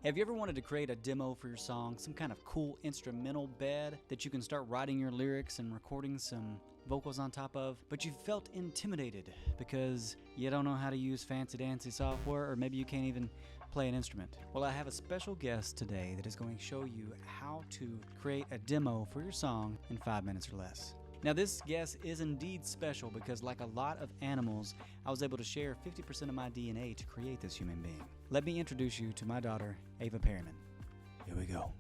Have you ever wanted to create a demo for your song, some kind of cool instrumental bed that you can start writing your lyrics and recording some vocals on top of, but you felt intimidated because you don't know how to use fancy dancy software, or maybe you can't even play an instrument? Well, I have a special guest today that is going to show you how to create a demo for your song in 5 minutes or less. Now, this guest is indeed special because, like a lot of animals, I was able to share 50% of my DNA to create this human being. Let me introduce you to my daughter, Ava Perryman. Here we go.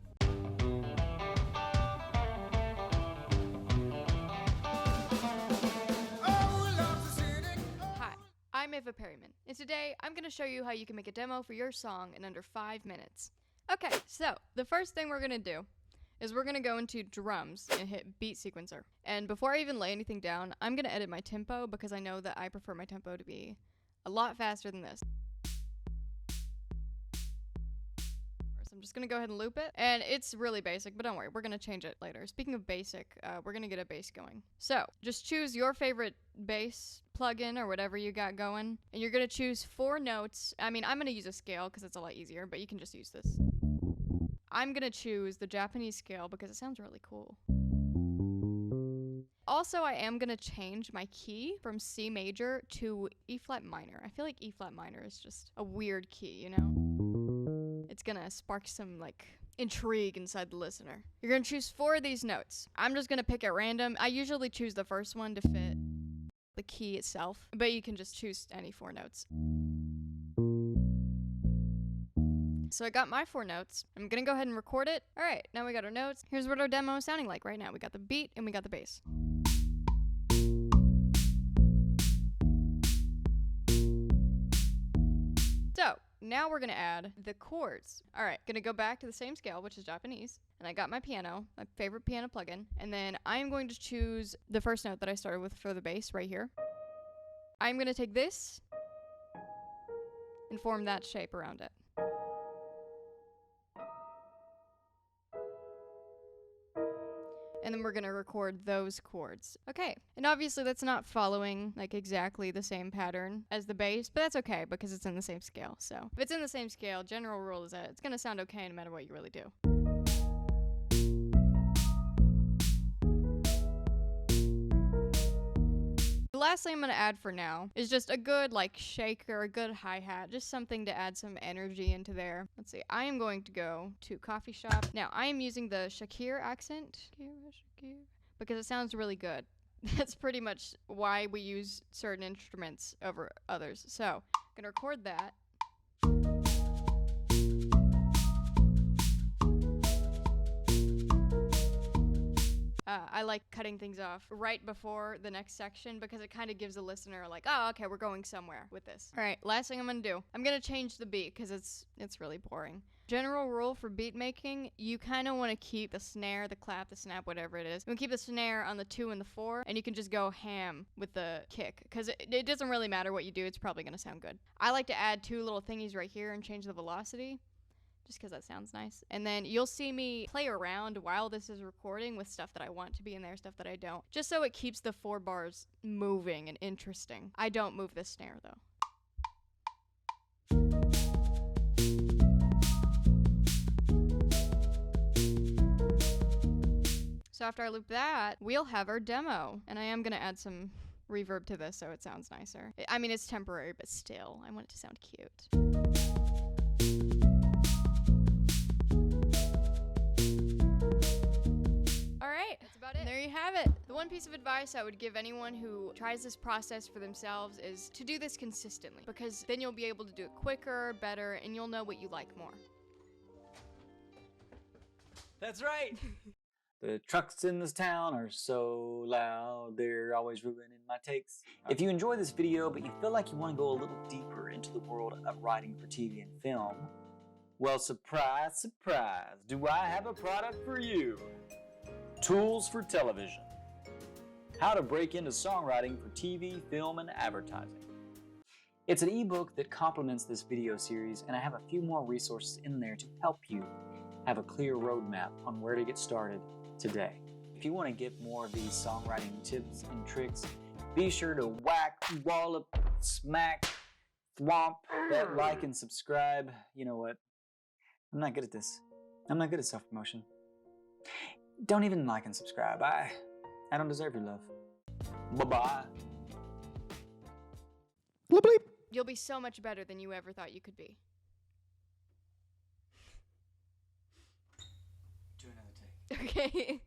Hi, I'm Ava Perryman, and today I'm going to show you how you can make a demo for your song in under 5 minutes. Okay, so the first thing we're going to do is we're going to go into drums and hit beat sequencer. And before I even lay anything down, I'm going to edit my tempo because I know that I prefer my tempo to be a lot faster than this. So I'm just going to go ahead and loop it. And it's really basic, but don't worry, we're going to change it later. Speaking of basic, we're going to get a bass going. So just choose your favorite bass plugin or whatever you got going. And you're going to choose 4 notes. I mean, I'm going to use a scale because it's a lot easier, but you can just use this. I'm gonna choose the Japanese scale because it sounds really cool. Also, I am gonna change my key from C major to E flat minor. I feel like E flat minor is just a weird key, you know? It's gonna spark some, like, intrigue inside the listener. You're gonna choose 4 of these notes. I'm just gonna pick at random. I usually choose the first one to fit the key itself, but you can just choose any 4 notes. So I got my 4 notes. I'm gonna go ahead and record it. All right, now we got our notes. Here's what our demo is sounding like right now. We got the beat and we got the bass. So now we're gonna add the chords. All right, gonna go back to the same scale, which is Japanese. And I got my piano, my favorite piano plugin. And then I'm going to choose the first note that I started with for the bass right here. I'm gonna take this and form that shape around it. And then we're gonna record those chords. Okay, and obviously that's not following like exactly the same pattern as the bass, but that's okay because it's in the same scale. So if it's in the same scale, general rule is that it's gonna sound okay no matter what you really do. The last thing I'm gonna add for now is just a good like shaker, a good hi-hat, just something to add some energy into there. Let's see, I am going to go to coffee shop. Now I am using the Shakir accent because it sounds really good. That's pretty much why we use certain instruments over others. So I'm gonna record that. I like cutting things off right before the next section because it kind of gives the listener like, oh, okay, we're going somewhere with this. All right, last thing I'm gonna do. I'm gonna change the beat because it's really boring. General rule for beat making, you kind of want to keep the snare, the clap, the snap, whatever it is. You want to keep the snare on the 2 and the 4, and you can just go ham with the kick because it doesn't really matter what you do. It's probably gonna sound good. I like to add 2 little thingies right here and change the velocity, just because that sounds nice. And then you'll see me play around while this is recording with stuff that I want to be in there, stuff that I don't, just so it keeps the 4 bars moving and interesting. I don't move this snare though. So after I loop that, we'll have our demo. And I am gonna add some reverb to this so it sounds nicer. I mean, it's temporary, but still, I want it to sound cute. There you have it. The one piece of advice I would give anyone who tries this process for themselves is to do this consistently, because then you'll be able to do it quicker, better, and you'll know what you like more. That's right. The trucks in this town are so loud, they're always ruining my takes. If you enjoy this video, but you feel like you want to go a little deeper into the world of writing for TV and film, well, surprise, surprise, do I have a product for you? Tools for Television. How to break into songwriting for TV, film, and advertising. It's an ebook that complements this video series, and I have a few more resources in there to help you have a clear roadmap on where to get started today. If you want to get more of these songwriting tips and tricks, be sure to whack, wallop, smack, thwomp that like and subscribe. You know what? I'm not good at this. I'm not good at self-promotion. Don't even like and subscribe. I don't deserve your love. Bye-bye. Bleep bleep. You'll be so much better than you ever thought you could be. Do another take. Okay.